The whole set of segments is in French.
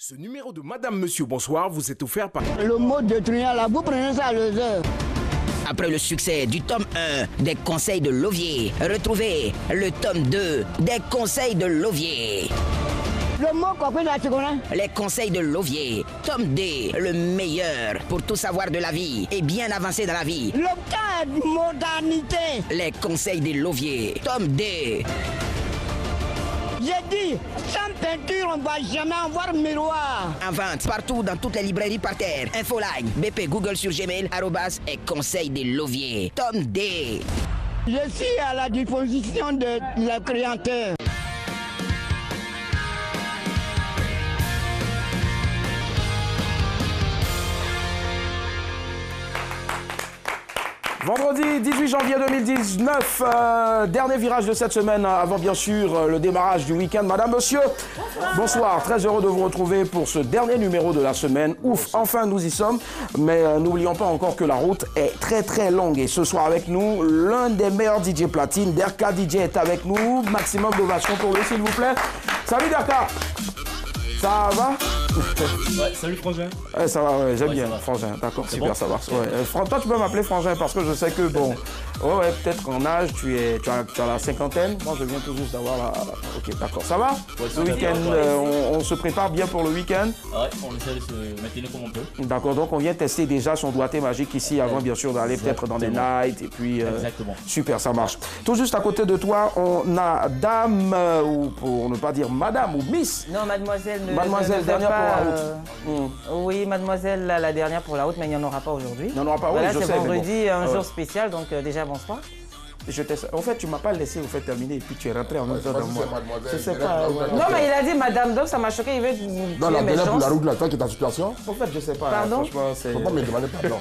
Ce numéro de Madame, Monsieur, bonsoir vous est offert par... Le mot de Triana, vous prenez ça à l'heure. Après le succès du tome 1 des conseils de Lovier, retrouvez le tome 2 des conseils de Lovier. Le mot qu'on peut la seconde. Les conseils de Lovier, tome 2, le meilleur pour tout savoir de la vie et bien avancer dans la vie. Le cas de modernité. Les conseils de Lovier, tome 2. J'ai dit, sans peinture, on ne va jamais avoir miroir. En vente partout dans toutes les librairies par terre. Infoline, BP, Google sur Gmail, @ et conseils de Lovier, tome 2. Je suis à la disposition de la clientèle. Vendredi 18 janvier 2019, dernier virage de cette semaine avant bien sûr le démarrage du week-end. Madame, Monsieur, bonsoir. Très heureux de vous retrouver pour ce dernier numéro de la semaine. Ouf, enfin nous y sommes, mais n'oublions pas encore que la route est très longue. Et ce soir avec nous, l'un des meilleurs DJ platine, Derka DJ est avec nous. Maximum d'ovation pour lui s'il vous plaît. Salut Derka. Ça va? Ouais, salut Frangin. Ça va, ouais, j'aime bien, Frangin, d'accord, super, bon, ça va. Ouais. Toi, tu peux m'appeler Frangin parce que je sais que, bon, ouais, peut-être en âge, tu as la cinquantaine. Moi, je viens tout juste d'avoir la... Ok, d'accord, ça va? Ouais, ce week-end, on se prépare bien pour le week-end? Ouais, on essaie de se maintenir comme on peut. D'accord, donc on vient tester déjà son doigté magique ici avant, bien sûr, d'aller peut-être dans des nights et puis... Exactement. Super, ça marche. Tout juste à côté de toi, on a Dame, ou pour ne pas dire Madame ou Miss. Non, Mademoiselle. Mademoiselle, dernière pour la route. Oui, Mademoiselle, la dernière pour la route, mais il n'y en aura pas aujourd'hui. Il n'y en aura pas, voilà, oui, je sais. C'est vendredi, bon. un jour spécial, donc déjà bonsoir. En fait, tu ne m'as pas laissé terminer et puis tu es rentré en même temps dans moi. Je sais pas. Non, mais il a dit madame, donc ça m'a choqué. Il veut non, la dernière pour la route, là, toi qui es en situation. En fait, je sais pas. Pardon? Franchement, c'est... Faut pas me demander pardon.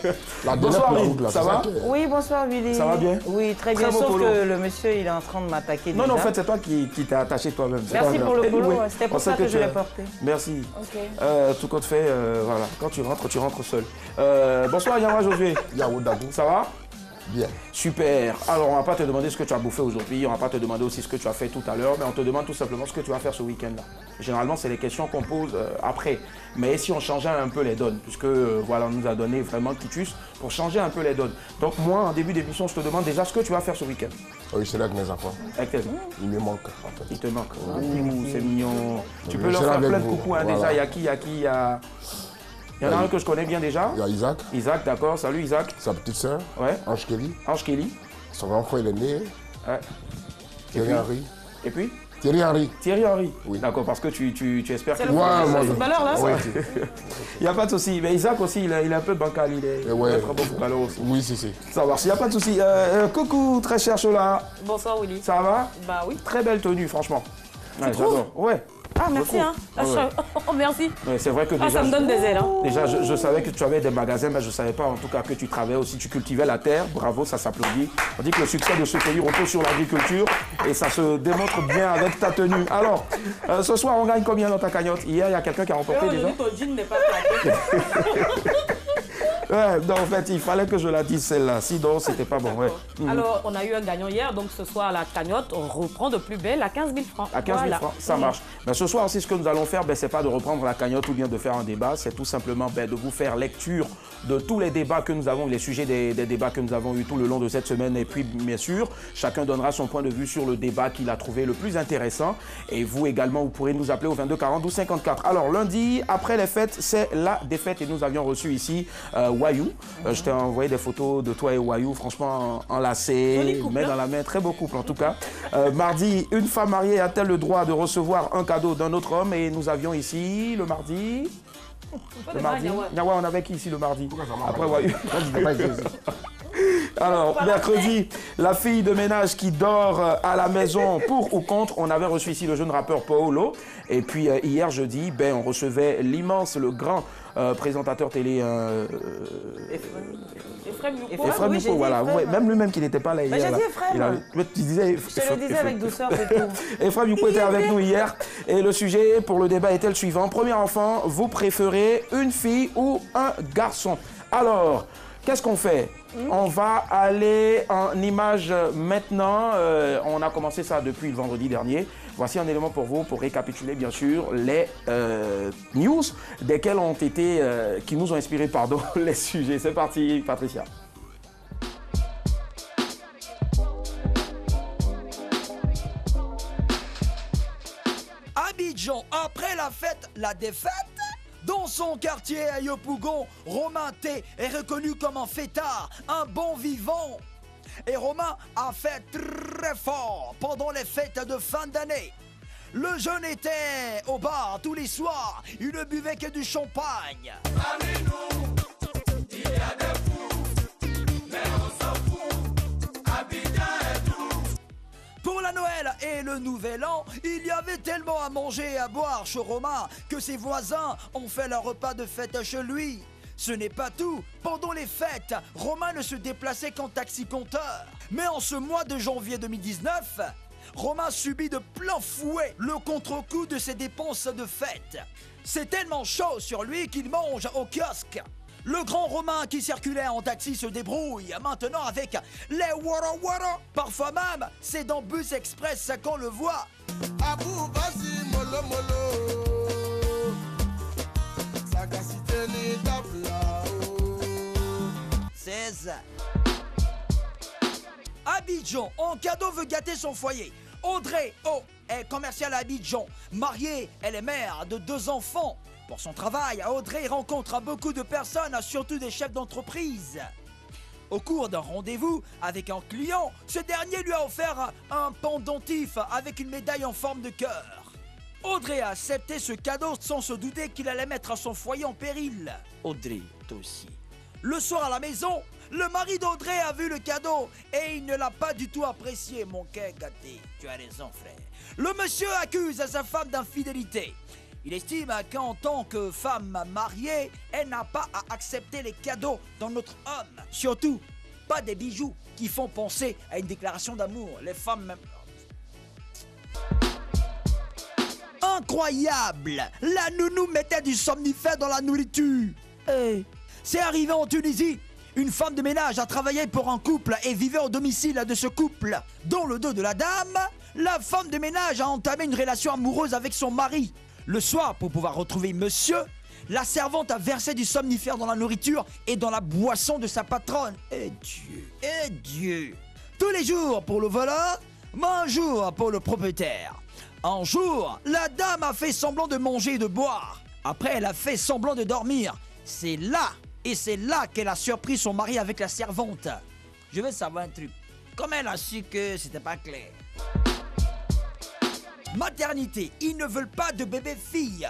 La bonsoir, pour la route, là, ça va? Oui, bonsoir, Willy. Ça va bien? Oui, très bien. Sauf que le monsieur, il est en train de m'attaquer. Non, en fait, c'est toi qui t'es attaché toi-même. Merci pour le polo. C'était pour ça que je l'ai porté. Merci. Ok. Tout compte fait, voilà. Quand tu rentres seul. Bonsoir, Yama Josué. Ça va? Bien. Super. Alors, on ne va pas te demander ce que tu as bouffé aujourd'hui, on ne va pas te demander aussi ce que tu as fait tout à l'heure, mais on te demande tout simplement ce que tu vas faire ce week-end-là. Généralement, c'est les questions qu'on pose après. Mais si on changeait un peu les donnes, puisque voilà, on nous a donné vraiment Titus pour changer un peu les donnes. Donc moi, en début d'émission, je te demande déjà ce que tu vas faire ce week-end. Oui, c'est là avec mes enfants. Avec tes enfants? Il me manque, en fait. Il te manque. Ouh, c'est mignon. Tu peux leur faire plein de coucou, hein, déjà. Il y a qui Il y en a un que je connais bien déjà. Il y a Isaac. Isaac, d'accord. Salut Isaac. Sa petite sœur. Ouais. Ange Kelly. Ange Kelly. Son grand frère, il est né. Ouais. Thierry Henry. Et puis Thierry Henry. Thierry Henry. Oui. D'accord, parce que tu espères que... Ouais, moi, c'est tout à l'heure, là. Oui. Il n'y a pas de souci. Mais Isaac aussi, il est un peu bancal. Il est très bon footballeur aussi. Oui, si. Ça va, il n'y a pas de souci. Coucou, très cher Chola. Bonsoir, Willy. Ça va? Bah oui. Très belle tenue, franchement. Ouais, j'adore. Ouais. Ah, merci, hein. Oh, merci. Ouais, c'est vrai que déjà, ça me donne des ailes, hein. Déjà, je savais que tu avais des magasins, mais je ne savais pas en tout cas que tu travaillais aussi, tu cultivais la terre. Bravo, ça s'applaudit. On dit que le succès de ce pays repose sur l'agriculture et ça se démontre bien avec ta tenue. Alors, ce soir, on gagne combien dans ta cagnotte? Hier, il y a quelqu'un qui a remporté déjà. Ton jean n'est pas plaqué. Ouais, non, en fait, il fallait que je la dise celle-là, sinon c'était pas bon. Ouais. Alors, on a eu un gagnant hier, donc ce soir, la cagnotte, on reprend de plus belle à 15 000 francs. À 15 000 francs, ça marche. Mais ce soir aussi, ce que nous allons faire, ce n'est pas de reprendre la cagnotte ou bien de faire un débat, c'est tout simplement de vous faire lecture de tous les débats que nous avons, les sujets des débats que nous avons eu tout le long de cette semaine. Et puis, bien sûr, chacun donnera son point de vue sur le débat qu'il a trouvé le plus intéressant. Et vous également, vous pourrez nous appeler au 22 40 12 54. Alors, lundi, après les fêtes, c'est la défaite. Et nous avions reçu ici Wayou. Je t'ai envoyé des photos de toi et Wayou, franchement enlacés, main dans la main, très beau couple en tout cas. Mardi, une femme mariée a-t-elle le droit de recevoir un cadeau d'un autre homme? Et nous avions ici le mardi... Nyawa, on avait qui ici le mardi? Après Wayou. Alors, mercredi, la fille de ménage qui dort à la maison, pour ou contre, on avait reçu ici le jeune rappeur Paolo. Et puis hier, jeudi, on recevait l'immense, le grand présentateur télé... Ephraim Yupo, voilà. Ouais, même lui-même qui n'était pas là hier. J'ai dit Ephraim. Tu disais... Je le disais avec douceur, c'est tout. Ephraim Yupo était avec nous hier. Et le sujet pour le débat était le suivant. Premier enfant, vous préférez une fille ou un garçon? Alors... Qu'est-ce qu'on fait? On va aller en image maintenant. On a commencé ça depuis le vendredi dernier. voici un élément pour vous pour récapituler bien sûr les news desquelles ont été, qui nous ont inspiré pardon, les sujets. C'est parti Patricia. Abidjan, après la fête, la défaite. Dans son quartier à Yopougon, Romain T est reconnu comme un fêtard, un bon vivant. Et Romain a fait très fort pendant les fêtes de fin d'année. Le jeune était au bar tous les soirs, il ne buvait que du champagne. Parmi nous, il y a des fous, mais on s'en fout, Abidjan est tout. Pour la Noël et le Nouvel An, il y avait tellement à manger et à boire chez Romain que ses voisins ont fait leur repas de fête chez lui. Ce n'est pas tout. Pendant les fêtes, Romain ne se déplaçait qu'en taxi-compteur. Mais en ce mois de janvier 2019, Romain subit de plein fouet le contre-coup de ses dépenses de fête. C'est tellement chaud sur lui qu'il mange au kiosque. Le grand Romain qui circulait en taxi se débrouille maintenant avec les Wara Wara. Parfois même, c'est dans Bus Express qu'on le voit. Abou, vas-y, mollo, mollo. 16. Abidjan, en cadeau veut gâter son foyer. Audrey O est commerciale à Abidjan. Mariée, elle est mère de 2 enfants. Pour son travail, Audrey rencontre beaucoup de personnes, surtout des chefs d'entreprise. Au cours d'un rendez-vous avec un client, ce dernier lui a offert un pendentif avec une médaille en forme de cœur. Audrey a accepté ce cadeau sans se douter qu'il allait mettre son foyer en péril. Audrey, toi aussi. Le soir à la maison, le mari d'Audrey a vu le cadeau et il ne l'a pas du tout apprécié. Mon cœur gâté, tu as raison frère. Le monsieur accuse sa femme d'infidélité. Il estime qu'en tant que femme mariée, elle n'a pas à accepter les cadeaux dans notre homme. Surtout, pas des bijoux qui font penser à une déclaration d'amour. Les femmes même... Incroyable! La nounou mettait du somnifère dans la nourriture. C'est arrivé en Tunisie. Une femme de ménage a travaillé pour un couple et vivait au domicile de ce couple. Dans le dos de la dame, la femme de ménage a entamé une relation amoureuse avec son mari. Le soir, pour pouvoir retrouver monsieur, la servante a versé du somnifère dans la nourriture et dans la boisson de sa patronne. Et Dieu! Tous les jours pour le voleur, mais un jour pour le propriétaire. Un jour, la dame a fait semblant de manger et de boire. Après, elle a fait semblant de dormir. C'est là qu'elle a surpris son mari avec la servante. Je veux savoir un truc. Comment elle a su que c'était pas clair? Maternité, ils ne veulent pas de bébé-fille.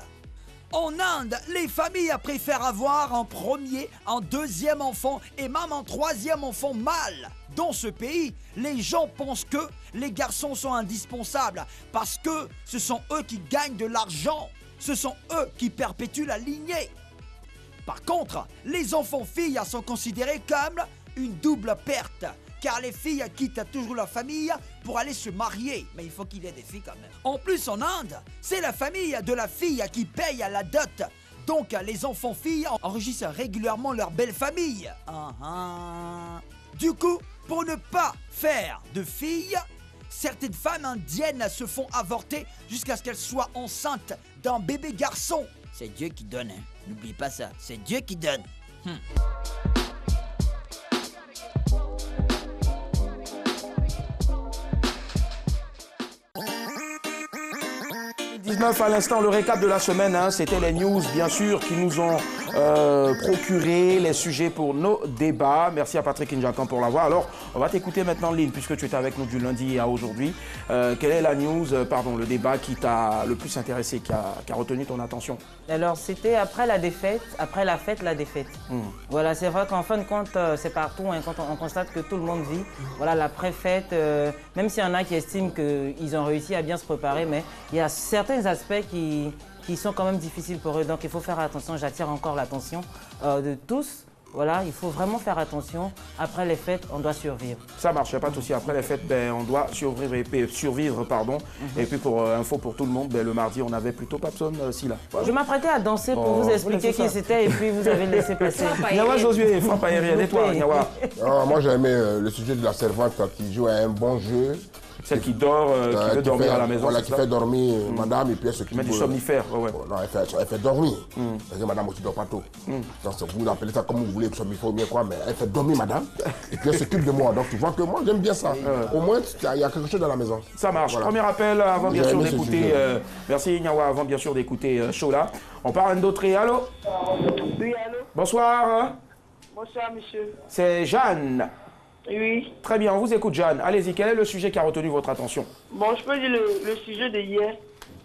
En Inde, les familles préfèrent avoir un premier, un deuxième enfant et même un troisième enfant mâle. Dans ce pays, les gens pensent que les garçons sont indispensables parce que ce sont eux qui gagnent de l'argent. Ce sont eux qui perpétuent la lignée. Par contre, les enfants filles sont considérés comme une double perte. Car les filles quittent toujours leur famille pour aller se marier. Mais il faut qu'il y ait des filles quand même. En plus, en Inde, c'est la famille de la fille qui paye la dot. Donc, les enfants filles enregistrent régulièrement leur belle famille. Du coup, pour ne pas faire de filles, certaines femmes indiennes se font avorter jusqu'à ce qu'elles soient enceintes d'un bébé garçon. C'est Dieu qui donne, hein. N'oublie pas ça. C'est Dieu qui donne. 19 à l'instant, le récap de la semaine, hein, c'était les news bien sûr qui nous ont procuré les sujets pour nos débats. Merci à Patrick Njakan pour l'avoir. Alors, on va t'écouter maintenant, Lynn, puisque tu étais avec nous du lundi à aujourd'hui. Quelle est la news, le débat qui t'a le plus intéressé, qui a retenu ton attention? Alors, c'était après la fête, la défaite. Voilà, c'est vrai qu'en fin de compte, c'est partout, hein, quand on constate que tout le monde vit. Voilà, l'après-fête, même s'il y en a qui estiment qu'ils ont réussi à bien se préparer, mais il y a certains aspects qui sont quand même difficiles pour eux. Donc, il faut faire attention. J'attire encore l'attention de tous. Voilà, il faut vraiment faire attention. Après les fêtes, on doit survivre. Ça marche, pas de souci. Après les fêtes, on doit survivre. Et puis pour info pour tout le monde, le mardi, on avait plutôt Papson Silla. Voilà. Je m'apprêtais à danser pour vous expliquer qui c'était et puis vous avez laissé passer. Nyawa Josué, frappe aérienne. Et toi, Nyawa? Moi, j'ai aimé le sujet de la servante qui joue à un bon jeu. Celle qui dort, qui veut dormir à la maison. Voilà, qui fait dormir madame et puis elle s'occupe. Mais du somnifère, ouais. Non, elle fait dormir. Parce que madame aussi ne dort pas tôt. Donc vous appelez ça comme vous voulez, somnifère ou bien quoi, mais elle fait dormir madame et puis elle s'occupe de moi. Donc tu vois que moi j'aime bien ça. Au moins il y a quelque chose dans la maison. Ça marche. Voilà. Premier appel avant bien sûr d'écouter. Merci Nyawa, avant bien sûr d'écouter Chola. On parle un d'autre. Allô? Oui, allô? Bonsoir. Bonsoir, monsieur. C'est Jeanne. Oui. Très bien, on vous écoute Jeanne. Allez-y, quel est le sujet qui a retenu votre attention? Bon, je peux dire le sujet de hier.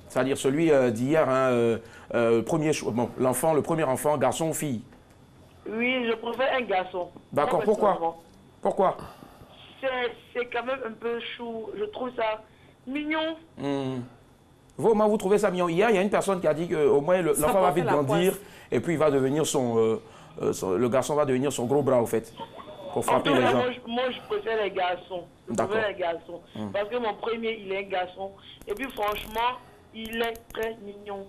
C'est-à-dire celui d'hier, hein, le premier enfant, garçon ou fille? Oui, je préfère un garçon. D'accord, pourquoi? Pourquoi? C'est quand même un peu chou. Je trouve ça mignon. Vous trouvez ça mignon? Hier, il y a une personne qui a dit qu'au moins l'enfant va vite grandir et puis il va devenir le garçon va devenir son gros bras, au fait, pour frapper les gens. Moi, je préfère les garçons. Je préfère les garçons. Parce que mon premier, il est un garçon. Et puis, franchement, il est très mignon.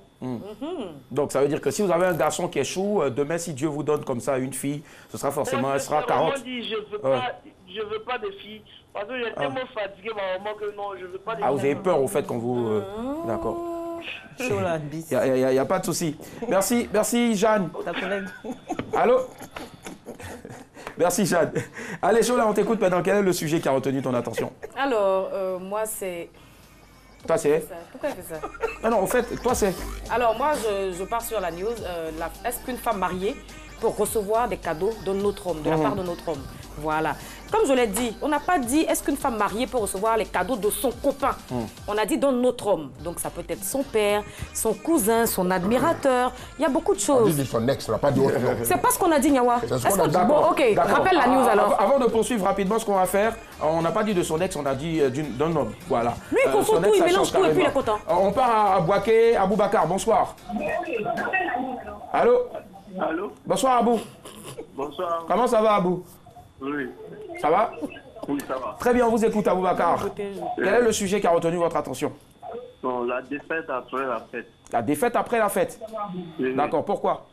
Donc, ça veut dire que si vous avez un garçon qui est chou, demain, si Dieu vous donne comme ça une fille, ce sera forcément, elle sera 40. Je veux pas de filles. Parce que j'ai tellement fatigué ma maman que non, je veux pas de filles. Ah, vous avez peur, au fait, quand vous... D'accord. Il n'y a pas de souci. Merci Jeanne. Allô? Merci Jeanne. Allez, Chola, on t'écoute maintenant. Quel est le sujet qui a retenu ton attention? Alors, moi, c'est... Toi, c'est... Pourquoi elle fait ça? Ah non, au fait, toi, c'est... Alors, moi, je pars sur la news. Est-ce qu'une femme mariée peut recevoir des cadeaux de notre homme, de la part de notre homme? Voilà. Comme je l'ai dit, on n'a pas dit est-ce qu'une femme mariée peut recevoir les cadeaux de son copain. On a dit dans notre homme. Donc ça peut être son père, son cousin, son admirateur. Il y a beaucoup de choses. On dit son ex, on n'a pas dit autre chose. C'est pas ce qu'on a dit, Nyawa. Bon, ok, rappelle la news alors. Avant de poursuivre rapidement ce qu'on va faire, on n'a pas dit de son ex, on a dit d'un homme. Voilà. Lui, il confond tout, il mélange tout et puis il est content. On part à Bouaké, Aboubacar. Bonsoir. Allô? Allô? Bonsoir, Abou. Bonsoir. Comment ça va, Abou? Oui. Ça va? Oui, ça va. Très bien, on vous écoute, Aboubacar. Quel est le sujet qui a retenu votre attention? Non, la défaite après la fête. La défaite après la fête? Oui. D'accord, pourquoi?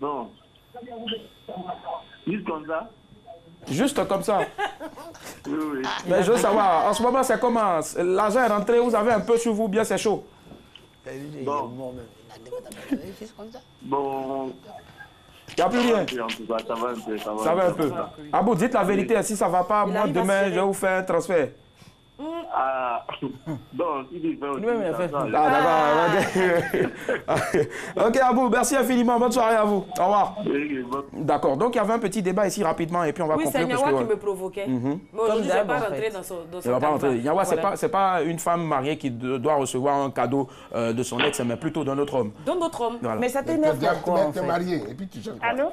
Non. Juste comme ça? Juste comme ça? Oui, oui. Mais je veux savoir, en ce moment, c'est comment? L'argent est rentré, vous avez un peu sur vous, bien c'est chaud? Bon. Bon. Il n'y a plus rien. En tout cas, ça va un peu. Ça va un peu. Ah bon, dites la vérité, si ça ne va pas, moi demain, je vais vous faire un transfert. Ah, bon, si tu fais aussi, ah, d'accord. Ok, Abou, merci infiniment. Bonne soirée à vous. Au revoir. D'accord, donc il y avait un petit débat ici rapidement et puis on va conclure. Oui, c'est Nyawa qui me provoquait. Mais aujourd'hui, je ne vais pas rentrer dans son Nyawa, ce n'est pas une femme mariée qui doit recevoir un cadeau de son ex, mais plutôt d'un autre homme. D'un autre homme. Voilà. Mais ça t'énerve pourquoi, Tu es marié et puis tu chantes. Allô?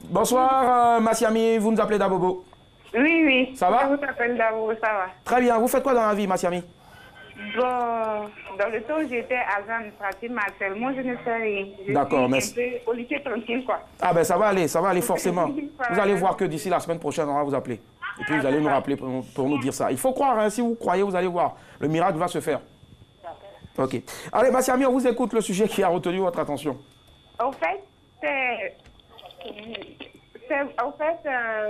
Bonsoir, Massiami, vous nous appelez Dabobo. Oui, oui. Ça va? Je vous appelle Davo, ça va. Très bien. Vous faites quoi dans la vie, Massiami? Bon, dans le temps où j'étais agent administratif, mais actuellement, je ne fais rien. D'accord, mais... Je suis un peu au lycée tranquille, quoi. Ah ben ça va aller forcément. Vous allez voir que d'ici la semaine prochaine, on va vous appeler. Et puis vous allez nous rappeler pour nous dire ça. Il faut croire, hein, si vous croyez, vous allez voir. Le miracle va se faire. Ok. Allez, Massiami, on vous écoute le sujet qui a retenu votre attention. En fait,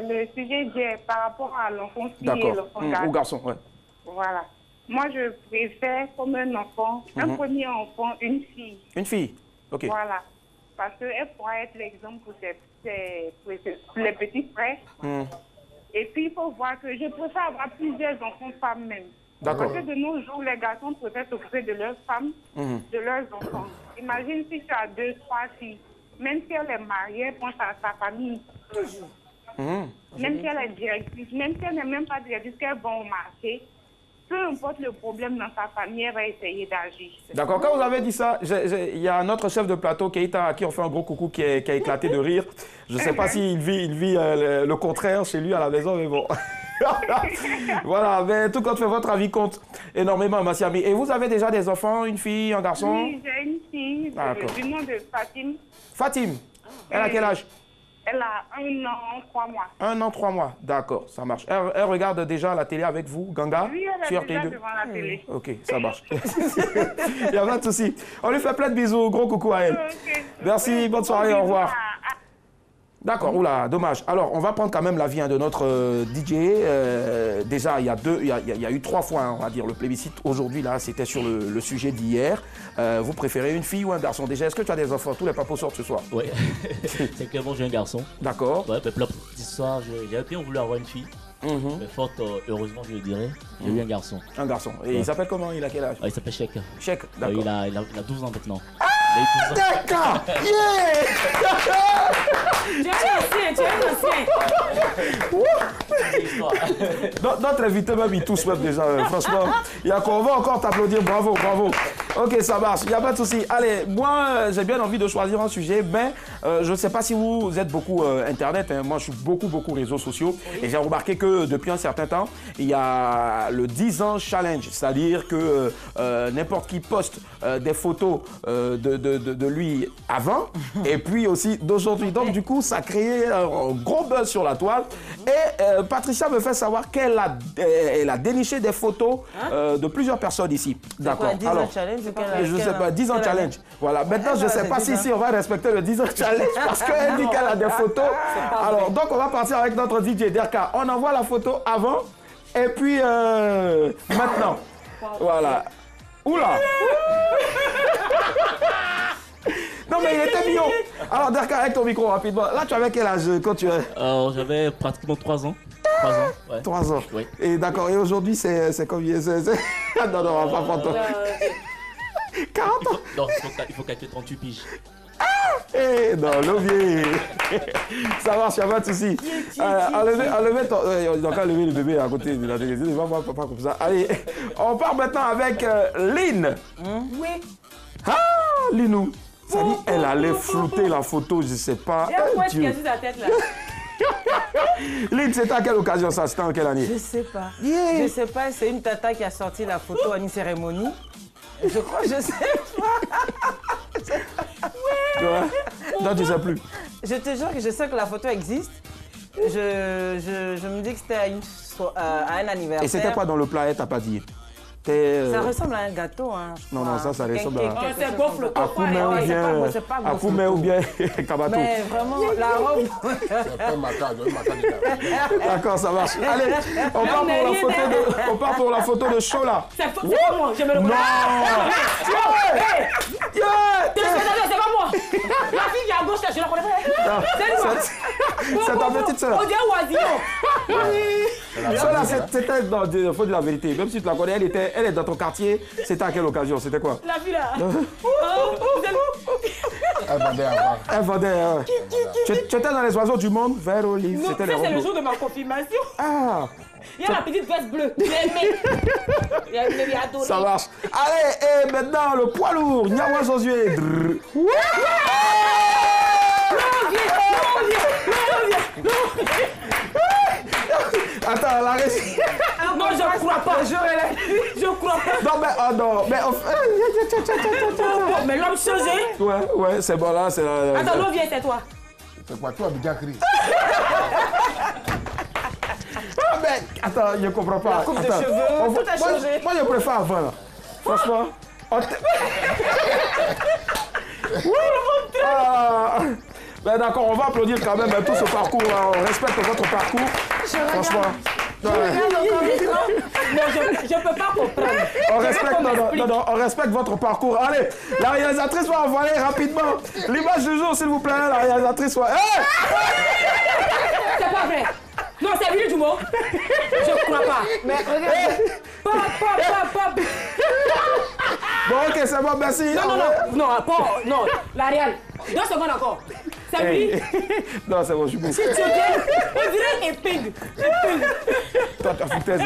le sujet est par rapport à l'enfant fille et l'enfant garçon. Ou garçon, ouais. Voilà. Moi, je préfère comme un enfant, un premier enfant, une fille. Une fille, ok. Voilà. Parce qu'elle pourra être l'exemple pour les petits frères. Et puis, il faut voir que je préfère avoir plusieurs enfants femmes même. D'accord. Parce que de nos jours, les garçons préfèrent s'occuper de leurs femmes, de leurs enfants. Imagine si tu as 2, 3 filles. Même si elle est mariée, elle pense à sa famille. Même si elle est directrice, même si elle n'est même pas directrice, qu'elle va au marché, peu importe le problème dans sa famille, elle va essayer d'agir. D'accord, quand vous avez dit ça, il y a notre chef de plateau, Keita, à qui on fait un gros coucou, qui a éclaté de rire. Je ne sais pas s'il vit le contraire chez lui à la maison, mais bon. Voilà, mais tout compte fait, votre avis compte énormément, Massiami. Et vous avez déjà des enfants, une fille, un garçon? Oui, j'ai une fille du nom de Fatim. Fatim, elle a quel âge? Elle a 1 an, 3 mois. 1 an, 3 mois, d'accord, ça marche. Elle regarde déjà la télé avec vous, Ganga? Oui, elle est déjà devant la télé. Ok, ça marche. Il n'y a pas de souci. On lui fait plein de bisous, gros coucou à elle. Okay. Merci, bonne soirée, au revoir. D'accord, oula, dommage. Alors, on va prendre quand même l'avis de notre DJ. Déjà, il y a eu 3 fois, hein, on va dire, le plébiscite. Aujourd'hui, là, c'était sur le sujet d'hier. Vous préférez une fille ou un garçon? Déjà, est-ce que tu as des enfants? Tous les papos sortent ce soir. Oui, c'est clairement, j'ai un garçon. D'accord. Ouais, mais pour la petite histoire, j'avais bien voulu avoir une fille. Mais fort heureusement, je le dirais, j'ai eu un garçon. Un garçon. Et il s'appelle comment? Il a quel âge? Il s'appelle Chèque. Chèque, d'accord. Il a 12 ans maintenant. D'accord. Yeah. Tu es un ancien. Notre invité même, il tousse même déjà, franchement. On va encore t'applaudir, bravo, bravo. Ok, ça marche, il n'y a pas de souci. Allez, moi, j'ai bien envie de choisir un sujet, mais je ne sais pas si vous êtes beaucoup Internet. Hein. Moi, je suis beaucoup réseaux sociaux. Oui. Et j'ai remarqué que depuis un certain temps, il y a le 10 ans challenge. C'est-à-dire que n'importe qui poste des photos de lui avant et puis aussi d'aujourd'hui. Donc, du coup, ça a créé un gros buzz sur la toile. Et Patricia me fait savoir qu'elle a déniché des photos de plusieurs personnes ici. D'accord. Alors, je ne sais pas, 10 ans challenge. Voilà. Maintenant, je ne sais pas si on va respecter le 10 ans challenge parce qu'elle dit qu'elle a des photos. Alors, donc, on va partir avec notre DJ Derka. On envoie la photo avant et puis maintenant. Voilà. Oula! Non, mais il était mignon. Alors, Derka, avec ton micro rapidement. Là, tu avais quel âge quand tu es? J'avais pratiquement 3 ans. 3 ans, ouais. 3 ans. Oui. Et d'accord, et aujourd'hui, c'est combien? Non, on va pas prendre. 40 ans? Non, il faut calculer 38 piges. Eh non, Lovier. Ça marche, il n'y a pas de souci. Enlevez ton. Donc, enlevez le bébé à côté de la télévision. Il va voir papa comme ça. Allez, on part maintenant avec Lynn. Oui. Ah, Linou. Ça dit, elle allait flouter la photo, je ne sais pas. Dieu. Sa tête, là. Lynn, c'était à quelle occasion ça? C'était en quelle année? Je ne sais pas. Yeah. Je ne sais pas, c'est une tata qui a sorti la photo à une cérémonie. Je crois, je sais pas. Ouais. Non, tu ne sais plus. Je te jure que je sais que la photo existe. Je me dis que c'était à un anniversaire. Et c'était quoi dans le plat? Elle t'a pas dit? Ça ressemble à un gâteau. Hein, non, ça ressemble à... C'est gonfle. Akoumé ou bien Kabato. Mais vraiment, la robe... D'accord, ça marche. Allez, on part pour la photo de Chola. C'est pas moi, je me le Non. C'est pas moi. La fille qui est à gauche, je la connais pas. C'est ta petite soeur. On dirait Oisillon. Chola, c'était dans il faut dire la vérité. Même si tu la connais, elle est dans ton quartier. C'était à quelle occasion? C'était quoi? La fille là. Elle vendait avant. Tu étais dans les oiseaux du monde, vert olive. Non, ça c'est le jour de ma confirmation. Ah. Il y a la petite veste bleue. Il a adoré. Ça marche. Allez, et maintenant le poids lourd. Nyawa Josué. Attends, la récit. Non, je ne crois pas. Je crois pas. Non, mais oh non, mais mais l'homme changé. Ouais, c'est bon là, c'est là. Attends, l'homme vient, c'est toi. C'est quoi, toi, Abidjan Cri? Mais attends, je ne comprends pas. La coupe de cheveux, tout a changé. Moi, je préfère avant là. Franchement. Ben d'accord, on va applaudir quand même tout ce parcours. On respecte votre parcours. Franchement. Mais je ne peux pas comprendre. On respecte votre parcours. Allez, la réalisatrice va envoyer rapidement l'image du jour, s'il vous plaît. La réalisatrice va... Hey! C'est pas vrai. Non, c'est lui du mot. Je ne crois pas. Mais regarde. Pop. Bon, ok, c'est bon, merci. Non, la réelle. 2 secondes encore. C'est lui. Non, c'est bon, je suis bon. On dirait épingle. Toi, ta foutaise.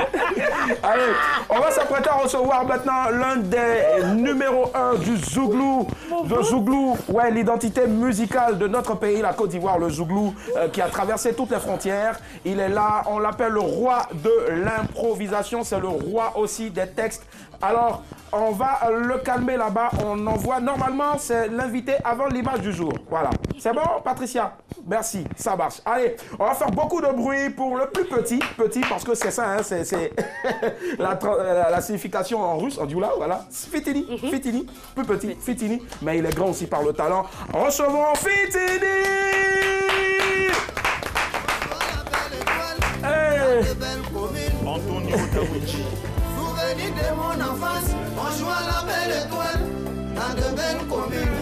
Allez, on va s'apprêter à recevoir maintenant l'un des numéros 1 du Zouglou. Le Zouglou, ouais, l'identité musicale de notre pays, la Côte d'Ivoire, le Zouglou, qui a traversé toutes les frontières. Il est là, on l'appelle le roi de l'improvisation, c'est le roi aussi des textes. Alors, on va le calmer là-bas. On envoie, normalement, c'est l'invité avant l'image du jour. Voilà. C'est bon, Patricia? Merci, ça marche. Allez, on va faire beaucoup de bruit pour le plus petit. Petit, parce que c'est ça, hein, c'est la signification en russe, en dioula, voilà. Fitini, Fitini, plus petit, Fitini. Mais il est grand aussi par le talent. Recevons Fitini! Antonio Dawichi. Souvenir de mon enfance, on joue à la belle étoile, dans de belles communes.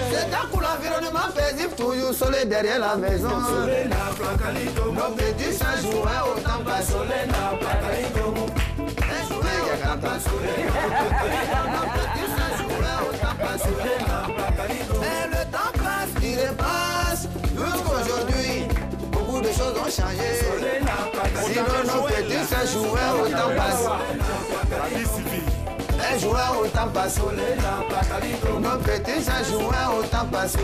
C'est un coup l'environnement paisible, toujours soleil derrière la maison. Nos petits ça jouaient au temps passé. Mais le temps passe, il passe, jusqu'aujourd'hui. Beaucoup de choses ont changé. Sinon nos petits ça jouaient au temps passé. Un joueur au temps passé. Nos petits ça jouaient au temps passé.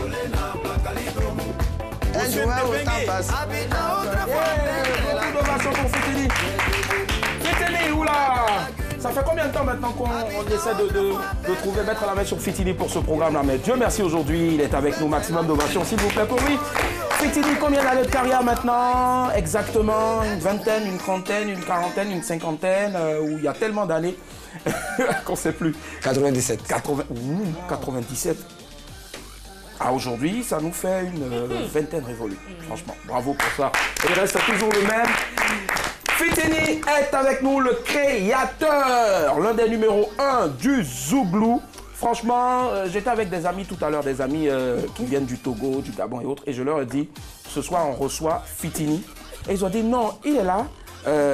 Un joueur au temps passé. Habitant autrefois. Innovation pour Fitini. Fitini, oula! Ça fait combien de temps maintenant qu'on essaie de trouver, mettre la main sur Fitini pour ce programme-là? Mais Dieu merci, aujourd'hui, il est avec nous. Maximum d'ovation, s'il vous plaît, pour lui. Fitini, combien d'années de carrière maintenant? Exactement, une vingtaine, une trentaine, une quarantaine, une cinquantaine, où il y a tellement d'années qu'on ne sait plus. 97. 97. À aujourd'hui, ça nous fait une vingtaine révolue. Franchement, bravo pour ça. Et il reste toujours le même. Fitini est avec nous, le créateur, l'un des numéros 1 du Zouglou. Franchement, j'étais avec des amis tout à l'heure, des amis qui viennent du Togo, du Gabon et autres, et je leur ai dit, ce soir on reçoit Fitini. Et ils ont dit, non, il est là,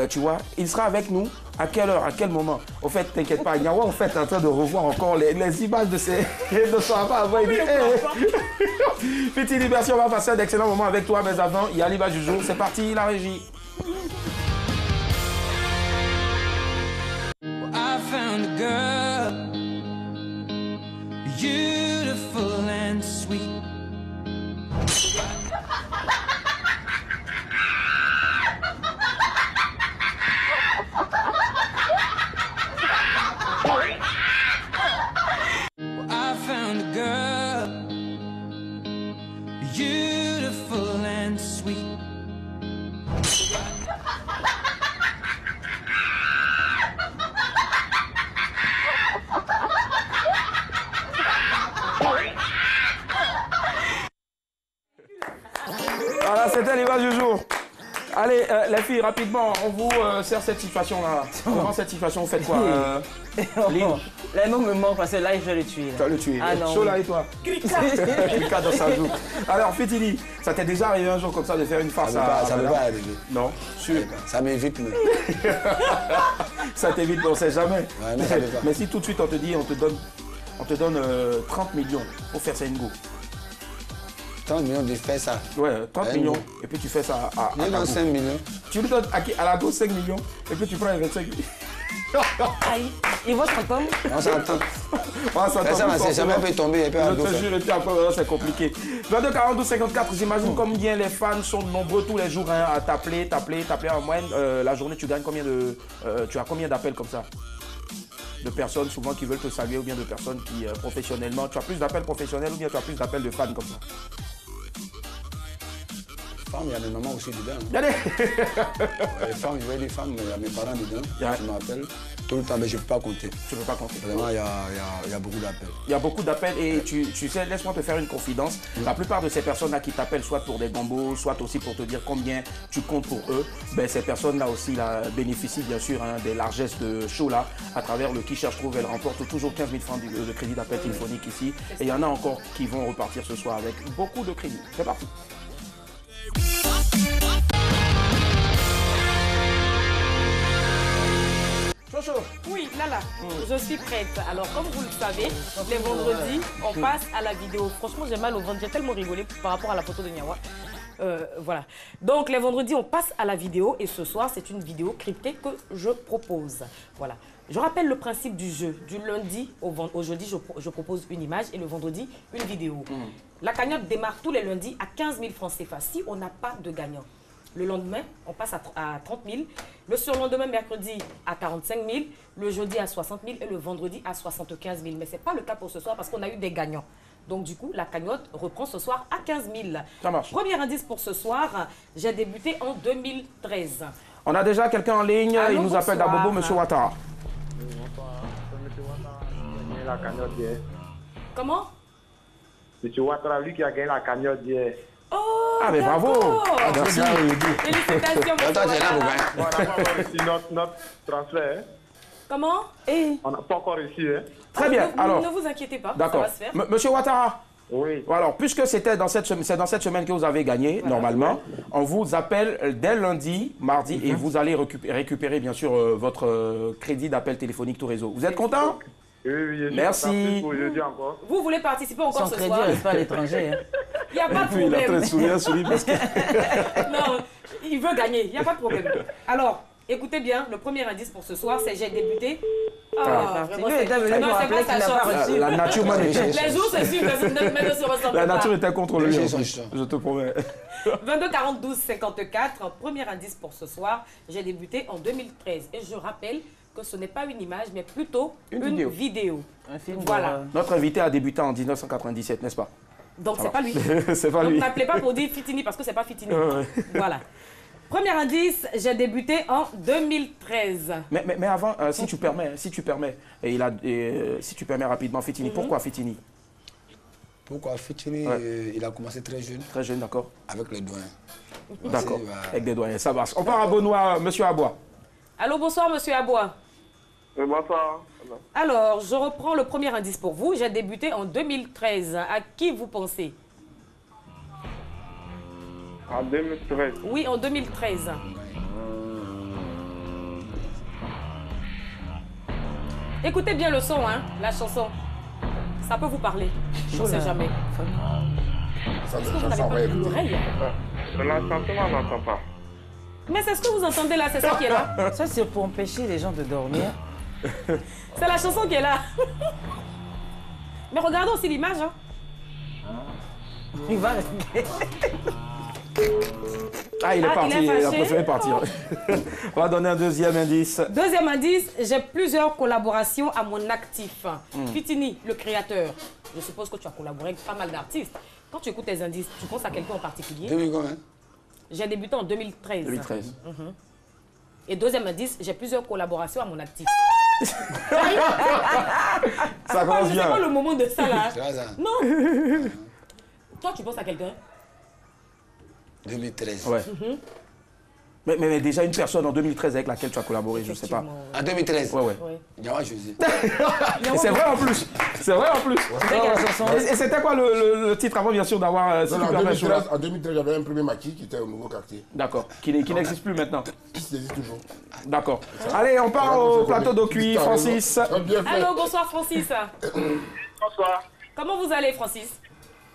tu vois, il sera avec nous. À quelle heure, à quel moment? Au fait, t'inquiète pas, Nyawa, en fait, est en train de revoir encore les images de son avant. Il dit, Fitini, merci, on va passer un excellent moment avec toi, mais avant, il y a l'image du jour. C'est parti, la régie. I found a girl, beautiful and sweet. I found a girl, beautiful and sweet. Voilà, c'était l'image du jour. Allez, les filles, rapidement, on vous sert cette situation-là. Comment cette situation, vous faites quoi Lynn? Les noms me manquent parce que là, je vais le tuer. Tu vas le tuer. Ah non. Chola et toi? Krika dans sa joue. Alors, Fitini, ça t'est déjà arrivé un jour comme ça de faire une farce à... Ça ne va pas arriver. Non, sûr. Ça m'évite. Ça t'évite, on ne sait jamais. Ouais, mais si tout de suite on te dit, on te donne 30 millions pour faire ça une go. 30 millions de faire ça. Ouais, 30 millions. Et puis tu fais ça à il donne 5 millions. Tu lui donnes à la go 5 millions. Et puis tu prends les 25 millions. Aïe, ils vont s'entendre. On s'entend. Ça va jamais peut tomber. Et puis je te jure, et puis après, c'est compliqué. 22 42 54, j'imagine combien les fans sont nombreux tous les jours hein, à t'appeler en moyenne. La journée, tu gagnes combien de. Tu as combien d'appels comme ça? De personnes souvent qui veulent te saluer ou bien de personnes qui professionnellement. Tu as plus d'appels professionnels ou bien tu as plus d'appels de fans comme ça? Il y a des mamans aussi dedans. Allez. Les femmes, je vais dire femmes, il y a mes parents dedans qui m'appellent tout le temps, mais je ne peux pas compter. Tu ne peux pas compter. Vraiment, il y a beaucoup d'appels. Il y a beaucoup d'appels et tu sais, laisse-moi te faire une confidence. La plupart de ces personnes-là qui t'appellent, soit pour des gambos, soit aussi pour te dire combien tu comptes pour eux, ben, ces personnes-là aussi bénéficient bien sûr hein, des largesses de show là, à travers le Qui cherche trouve. Elles remportent toujours 15 000 francs de crédit d'appel téléphonique ici. Et il y en a encore qui vont repartir ce soir avec beaucoup de crédits. C'est parti. Chocho. Oui, Lala, je suis prête. Alors, comme vous le savez, les vendredis, on passe à la vidéo. Franchement, j'ai mal au ventre. J'ai tellement rigolé par rapport à la photo de Nyawa. Voilà. Donc, les vendredis, on passe à la vidéo. Et ce soir, c'est une vidéo cryptée que je propose. Voilà. Je rappelle le principe du jeu. Du lundi au jeudi, je propose une image et le vendredi, une vidéo. La cagnotte démarre tous les lundis à 15 000 francs CFA si on n'a pas de gagnant. Le lendemain, on passe à 30 000. Le surlendemain, mercredi, à 45 000. Le jeudi, à 60 000. Et le vendredi, à 75 000. Mais ce n'est pas le cas pour ce soir parce qu'on a eu des gagnants. Donc, du coup, la cagnotte reprend ce soir à 15 000. Ça marche. Premier indice pour ce soir, j'ai débuté en 2013. On a déjà quelqu'un en ligne. Allô, il nous appelle d'Abobo, M. Ouattara. La cagnotte d'hier. Comment? M. Ouattara, lui qui a gagné la cagnotte d'hier. Oh, Ah, mais bravo. Merci. Félicitations. Attends, j'ai là, vous voyez. On n'a pas encore réussi notre transfert. Hein. Comment? On n'a pas encore réussi. Hein. Très bien. Alors, ne vous inquiétez pas, ça d'accord. va se faire. Monsieur Ouattara. Oui. Alors, puisque c'est dans cette semaine que vous avez gagné, normalement, on vous appelle dès lundi, mardi, et vous allez récupérer, bien sûr, votre crédit d'appel téléphonique tout réseau. Vous êtes content? Oui, merci. Vous voulez participer encore ce soir? Son crédit reste pas à l'étranger. Il n'y a pas de Il a problème. très sourire sur lui parce que... Non, il veut gagner, il n'y a pas de problème. Alors, écoutez bien, le premier indice pour ce soir, c'est j'ai débuté. Vraiment, c'est pas sa chance. La nature m'a Les jours, c'est sûr, mais ne se ressemblent La pas. nature était contre lui, je te promets. 22 42 54, premier indice pour ce soir, j'ai débuté en 2013. Et je rappelle que ce n'est pas une image, mais plutôt une vidéo. Un film. Voilà. Notre invité a débuté en 1997, n'est-ce pas? Donc, c'est pas lui. C'est pas Donc, lui. n'appelez pas pour dire Fitini parce que c'est pas Fitini. Voilà. Premier indice, j'ai débuté en 2013. Mais avant, si tu permets, si tu permets rapidement, Fitini, pourquoi Fitini? Pourquoi Fitini, il a commencé très jeune. Très jeune, d'accord. Avec les doyens. D'accord, avec des doyens, ça marche. On part à Benoît, monsieur Abois. Allô, bonsoir, monsieur Abois. Bonsoir. Alors, je reprends le premier indice pour vous. J'ai débuté en 2013. À qui vous pensez? En 2013. Oui, en 2013. Écoutez bien le son, hein, la chanson. Ça peut vous parler. Je ne sais jamais. Est-ce que vous n'avez pas l'oreille? La chanson, on n'entend pas. Mais c'est ce que vous entendez là, c'est ça qui est là. Ça, c'est pour empêcher les gens de dormir. C'est la chanson qui est là. Mais regardez aussi l'image. Hein. Il va rester. Ah, il est parti, il a préféré partir. On va donner un deuxième indice. Deuxième indice, j'ai plusieurs collaborations à mon actif. Fitini, le créateur. Je suppose que tu as collaboré avec pas mal d'artistes. Quand tu écoutes tes indices, tu penses à quelqu'un en particulier? 2000 combien? J'ai débuté en 2013. 2013. Et deuxième indice, j'ai plusieurs collaborations à mon actif. Ça commence bien. C'est pas le moment de ça là. Ça. Non. Toi, tu penses à quelqu'un? 2013. Ouais. Mais déjà une personne en 2013 avec laquelle tu as collaboré, je ne sais pas. En 2013? Ouais. Diawa José. C'est vrai en plus. C'est vrai en plus. Et c'était quoi le titre avant, bien sûr, d'avoir... En 2013, j'avais un premier maquis qui était au nouveau quartier. D'accord. Qui n'existe plus maintenant. Qui existe toujours. D'accord. Allez, on part au plateau d'eau cuit, Francis. Allô, bonsoir Francis. Bonsoir. Comment vous allez, Francis?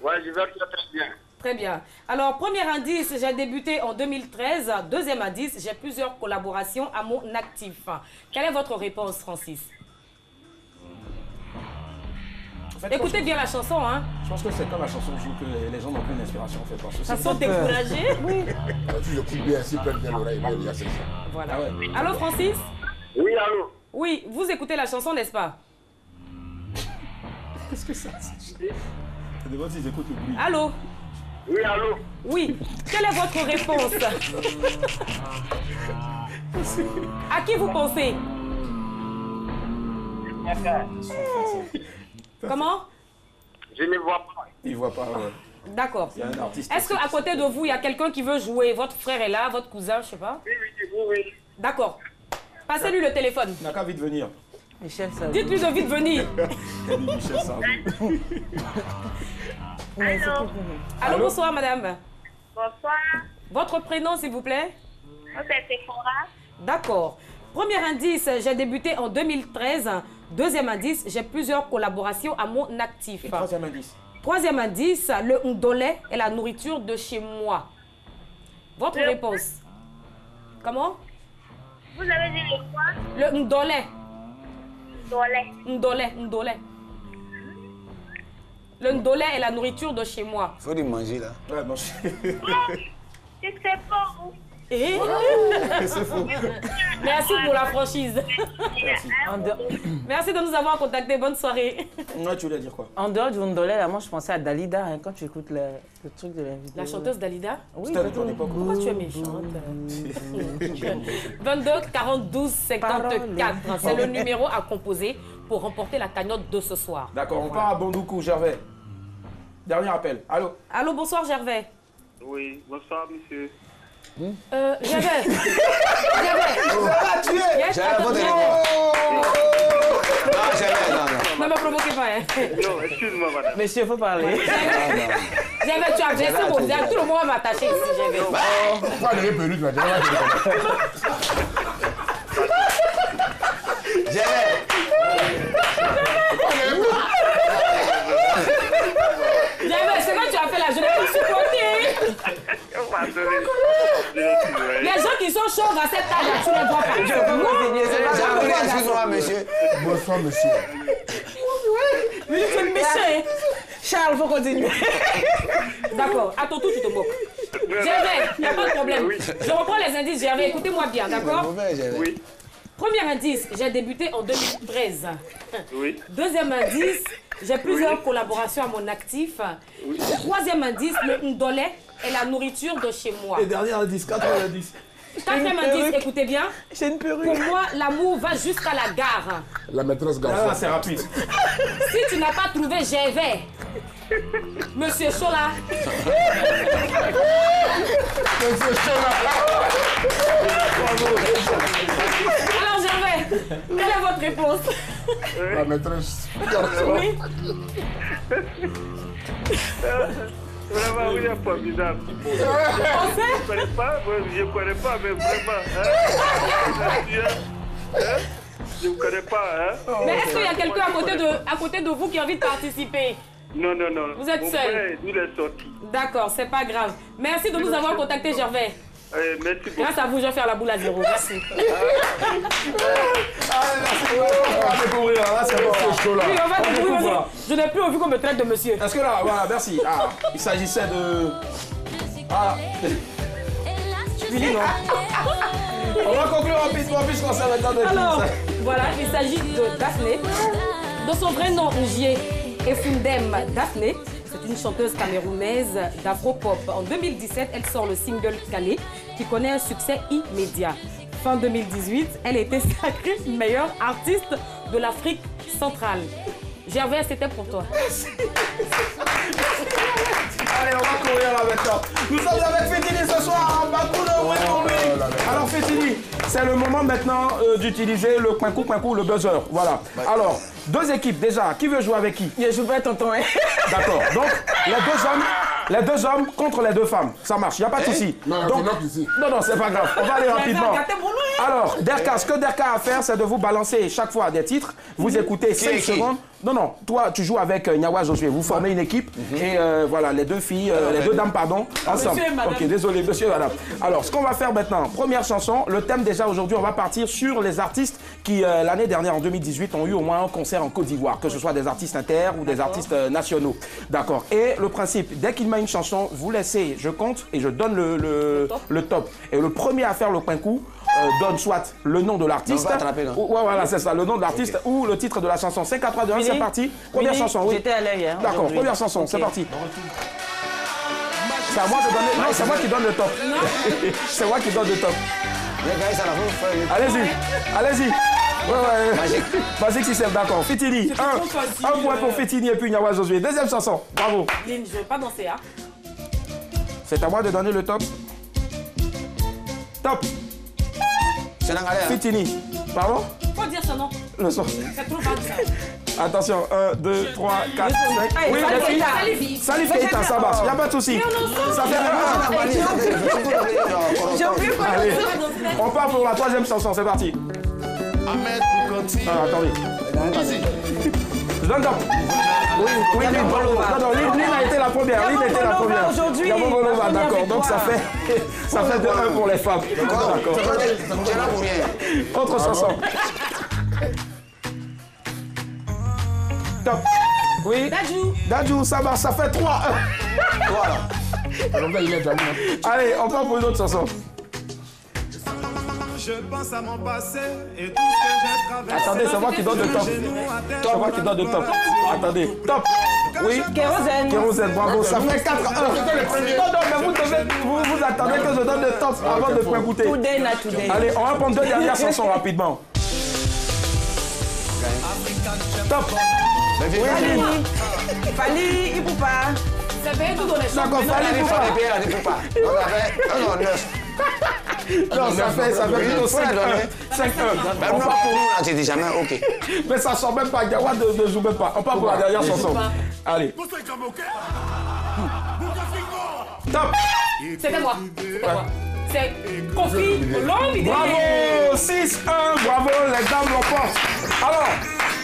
Ouais, je vais très bien. Très bien. Alors, premier indice, j'ai débuté en 2013. Deuxième indice, j'ai plusieurs collaborations à mon actif. Quelle est votre réponse, Francis? En fait, écoutez bien la chanson, hein. Je pense que c'est comme la chanson que les gens n'ont plus d'inspiration, en fait. Parce que ça sont découragés. Oui. Si je coupe bien, si prennent bien l'oreille, il y a ça. Voilà. Allô, Francis? Oui, allô. Oui, vous écoutez la chanson, n'est-ce pas? Qu'est-ce que ça? Je demande s'ils écoutent le bruit. Allô? Oui, allô. Oui. Quelle est votre réponse? À qui vous pensez? Comment? Je ne vois pas. Il ne voit pas, ouais. D'accord. Est-ce qu'à côté de vous, il y a quelqu'un qui veut jouer? Votre frère est là, votre cousin, je ne sais pas? Oui. D'accord. Passez-lui le téléphone. Il n'a qu'à vite venir. Michel Sardou. Dites-lui de vite venir. Michel Sardou. Allô, bonsoir, madame. Bonsoir. Votre prénom, s'il vous plaît? C'est Sephora. D'accord. Premier indice, j'ai débuté en 2013. Deuxième indice, j'ai plusieurs collaborations à mon actif. Et troisième indice? Troisième indice, le ndolé est la nourriture de chez moi. Votre réponse? Comment? Vous avez dit le quoi? Le ndolé. Ndolé. Ndolé. Le ndolé est la nourriture de chez moi. Faut du manger là. Ouais, manger. C'est faux. Et c'est faux. Merci pour la franchise. Merci de nous avoir contactés. Bonne soirée. Ouais, tu voulais dire quoi? En dehors du Ndolé, là, moi je pensais à Dalida hein, quand tu écoutes le truc de la vidéo. La chanteuse Dalida? Oui. C'était à ton époque. Pourquoi tu es méchante? 22 42 54. C'est le numéro à composer pour remporter la cagnotte de ce soir. D'accord, on part à Bondoukou, Gervais. Dernier appel. Allô? Allô, bonsoir Gervais. Oui, bonsoir, monsieur. J'avais. Ne me provoquez pas. Hein. Non, excuse-moi, madame. Monsieur, il faut parler. J'avais, tu as blessé mon visage. Tout le monde va m'attacher ici. J'avais. Pourquoi les perruques là? J'avais, c'est quand tu as fait la journée, tu supportais. Les gens qui sont chauds à cette table, tu les vois pas. Excuse-moi, monsieur. Bonsoir, monsieur. Oui, tu es méchant. Charles, faut continuer. D'accord, à ton tour, tu te moques. Gervais, il n'y a pas de problème. Je reprends les indices, Gervais, écoutez-moi bien, d'accord? Oui. Premier indice, j'ai débuté en 2013. Oui. Deuxième indice, j'ai plusieurs collaborations à mon actif. Oui. Troisième indice, le ndolé est la nourriture de chez moi. Et dernier indice, quatrième indice. Quatrième indice, écoutez bien. J'ai une perruque. Pour moi, l'amour va jusqu'à la gare. La maîtresse garçon. Ah, c'est rapide. Si tu n'as pas trouvé Gervais, Monsieur Chola. Monsieur Chola. Alors Gervais, quelle est votre réponse? La maîtresse garçon. Oui. Vraiment, oui, c'est formidable. Je ne connais pas, mais vraiment. Je ne connais pas. Hein? Mais est-ce qu'il y a quelqu'un à côté de vous qui a envie de participer? Non. Vous êtes seul? Il est sorti. D'accord, c'est pas grave. Merci de nous avoir contacté, Gervais. Merci beaucoup. Grâce à vous, je vais faire la boule à zéro. Merci. On va découvrir, là, c'est bon. Oui, on va découvrir. Je n'ai plus envie qu'on me traite de monsieur. Est-ce que là, voilà, merci. Ah, il s'agissait de... Ah. Billy, non. On va conclure rapidement puisqu'on s'est le temps de Alors, voilà, il s'agit de Daphné. De son vrai nom, Ngié Efundem Daphné. C'est une chanteuse camerounaise d'afro-pop. En 2017, elle sort le single Calais qui connaît un succès immédiat. Fin 2018, elle était sacrée meilleure artiste de l'Afrique centrale. Gervais, c'était pour toi. Allez, on va courir là maintenant. Nous sommes avec Fetini ce soir en Bakou de Wembley. Alors Fetini, c'est le moment maintenant d'utiliser le coin-coup, le buzzer. Voilà. Alors, deux équipes déjà. Qui veut jouer avec qui? Je joue pas tonton. D'accord. Donc, les deux hommes contre les deux femmes. Ça marche, il n'y a pas de souci. Non, donc, ici. Non, c'est pas grave. On va aller rapidement. Alors, Derka, ce que Derka a à faire, c'est de vous balancer chaque fois des titres. Vous écoutez 5 secondes. Non, toi, tu joues avec Nyawa Josué. Vous formez une équipe et voilà, les deux filles, les deux dames, pardon, ensemble. Monsieur et madame. Ok, désolé, monsieur et madame. Alors, ce qu'on va faire maintenant, première chanson. Le thème déjà aujourd'hui, on va partir sur les artistes qui, l'année dernière, en 2018, ont eu au moins un concert en Côte d'Ivoire, que ce soit des artistes inter ou des artistes nationaux. D'accord. Et le principe, dès qu'il met une chanson, vous laissez, je compte et je donne le top. Et le premier à faire le point coup donne soit le nom de l'artiste. Ouais, voilà, c'est ça, le nom de l'artiste ou le titre de la chanson. 5, 4, 3, 2, 1, c'est parti. Première chanson, oui. J'étais à l'œil. Hein, d'accord, première chanson, c'est parti. C'est à moi de donner. Non, c'est moi qui donne le top. C'est moi qui donne le top. Allez-y, allez-y. Ouais. Magique système, d'accord. Fetini, un point pour Fetini et puis Nyawa Josué. Deuxième chanson, bravo. Lynn, je ne veux pas danser, hein. C'est à moi de donner le top. Top. Fetini, pardon? Faut dire son nom. Le son. C'est trop vague, ça. Attention, 1, 2, 3, 4, 5. Oui, Salif Keita, ça marche, il n'y a pas de souci. Ça fait Allez, on part pour la troisième chanson, c'est parti. Attendez. Je donne top. Oui, Lynn a été la première. Lynn était la première. Aujourd'hui. D'accord, donc ça fait 2-1 pour les femmes. D'accord. Autre chanson. Top. Oui. Dadju, ça marche, ça fait 3-1. Voilà. Allez, on part pour une autre chanson. Je pense à mon passé et tout ce que j'ai traversé. Attendez, c'est moi qui donne le top. C'est moi qui donne le top. Attendez, top. Oui. Kérosène, bravo. Ça fait 4-1. Non, mais vous attendez que je donne le top avant de point goûter. Allez, on va prendre deux dernières chansons rapidement. Top. Fali, Ipupa. C'est payé tout dans les chambres. D'accord, fallait Il faut les payer, il ne faut pas. Non, 9. Non, ça fait plutôt 5 heures. 5 heures. Ben non, pour nous, là, tu dis jamais, ok. Mais ça sort même pas, Gawa ne joue même pas. On part pour la dernière chanson. Allez. Top. C'était moi. C'est Kofi Olomide. Bravo, 6-1, bravo, les dames l'emportent. Alors,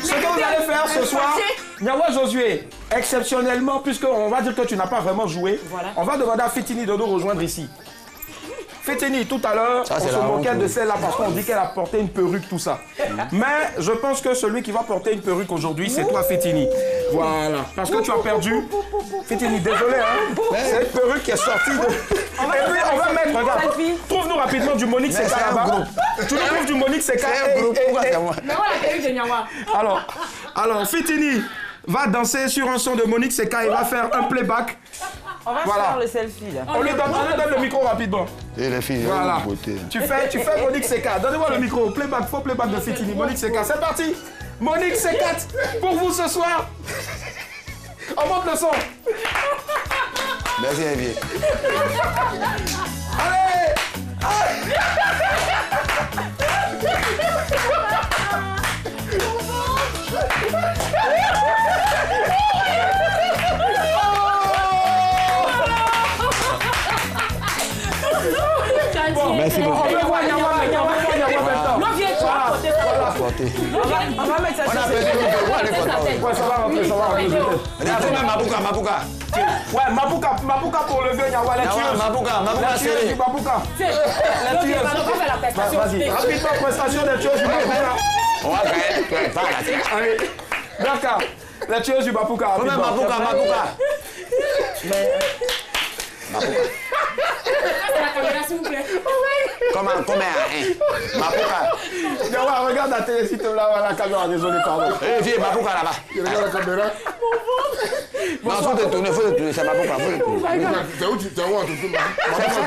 ce que vous allez faire ce soir, Nyawa Josué, exceptionnellement, puisqu'on va dire que tu n'as pas vraiment joué, on va demander à Fitini de nous rejoindre ici. Fitini, tout à l'heure, on se moquait de celle-là parce qu'on dit qu'elle a porté une perruque, tout ça. Mais je pense que celui qui va porter une perruque aujourd'hui, c'est toi, Fitini. Voilà. Parce que tu as perdu. Fitini, désolé, hein. C'est une perruque qui est sortie de... Et puis, on va mettre, regarde, trouve-nous rapidement du Monique Seka là-bas. Tu nous trouves du Monique Seka. Mais voilà la perruque de Nyawa. Alors, Fitini va danser sur un son de Monique Seka et va faire un playback. On va faire le selfie là. On lui donne le micro rapidement. Et les filles, voilà. Tu fais Monique Seka. Donnez-moi le micro. Playback, faux playback de Fitini. Monique Seka, c'est parti. Monique Seka pour vous ce soir. On monte le son. Merci, Olivier. Allez. Merci beaucoup. On va voir Nyawa maintenant. Non, viens, tu vas porter. On va mettre ça sur ça va rentrer. Mabuka. Ouais, Mabuka pour lever Nyawa, la tueuse. Mabuka, c'est Mabuka. La tueuse. Vas-y, rapidement, prestation des tueuses du Mabuka. On va gagner. Allez, d'accord. La tueuse du Mabuka. Mabuka. La caméra, s'il vous plaît. Comment Mabuka. Nyawa, regarde la télé, s'il te plaît, la caméra, désolé, pardon. Eh, viens, Mabuka là-bas. Regarde la caméra. Non, faut te tourner, c'est Mabuka. C'est où tu te vois?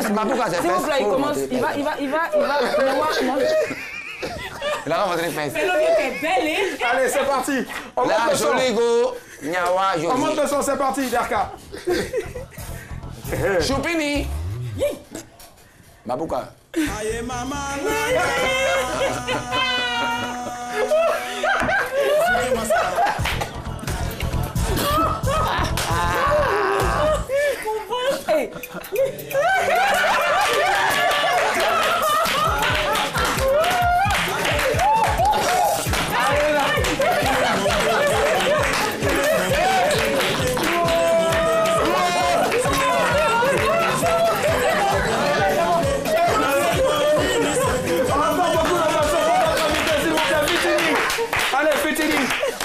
C'est Mabuka, c'est s'il vous plaît, il commence. Il va. Nyawa, il a rencontré les fesses. Mais l'homme est belle, hein? Allez, c'est parti. On monte La le son. jolie go, Nyawa, Josie. On monte le son, c'est parti, Derka. Choupini. Mabuka. Aye maman. Hey.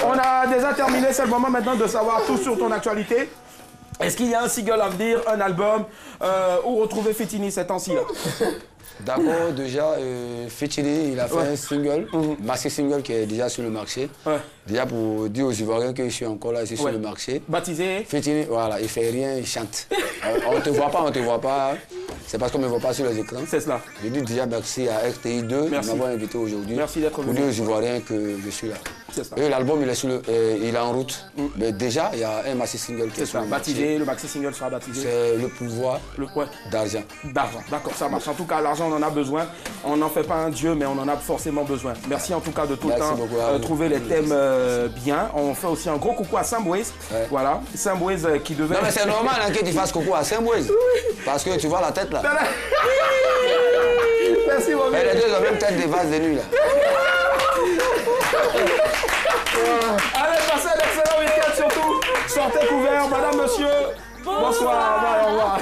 On a déjà terminé, c'est le moment maintenant de savoir tout sur ton actualité. Est-ce qu'il y a un single à venir, un album, où retrouver Fitini ces temps-ci là? D'abord, déjà, Fitini, il a fait un single, maxi single qui est déjà sur le marché. Déjà pour dire aux Ivoiriens que je suis encore là ici sur le marché. Baptisé Fitini, voilà, il fait rien, il chante. On ne te voit pas. C'est parce qu'on ne me voit pas sur les écrans. C'est cela. Je dis déjà merci à RTI2 de m'avoir invité aujourd'hui. Merci d'être venu. Pour dire aux Ivoiriens que je suis là. C'est ça. Et l'album, il est en route. Mais déjà, il y a un maxi single qui est sur le marché. Baptisé, le maxi single sera baptisé. C'est le pouvoir d'argent. D'argent, d'accord, ça marche. En tout cas, l'argent, on en a besoin. On n'en fait pas un dieu, mais on en a forcément besoin. Merci en tout cas de tout le temps trouver les thèmes bien. On fait aussi un gros coucou à Sambouez. Voilà, Sambouez qui devait... Non mais c'est normal hein, que tu fasses coucou à Sambouez. Parce que tu vois la tête là. Merci mon mais les deux ont même tête des vases de nuit là. Allez, passez un excellent week-end surtout. Sortez couverts, madame, monsieur. Bonsoir, au revoir.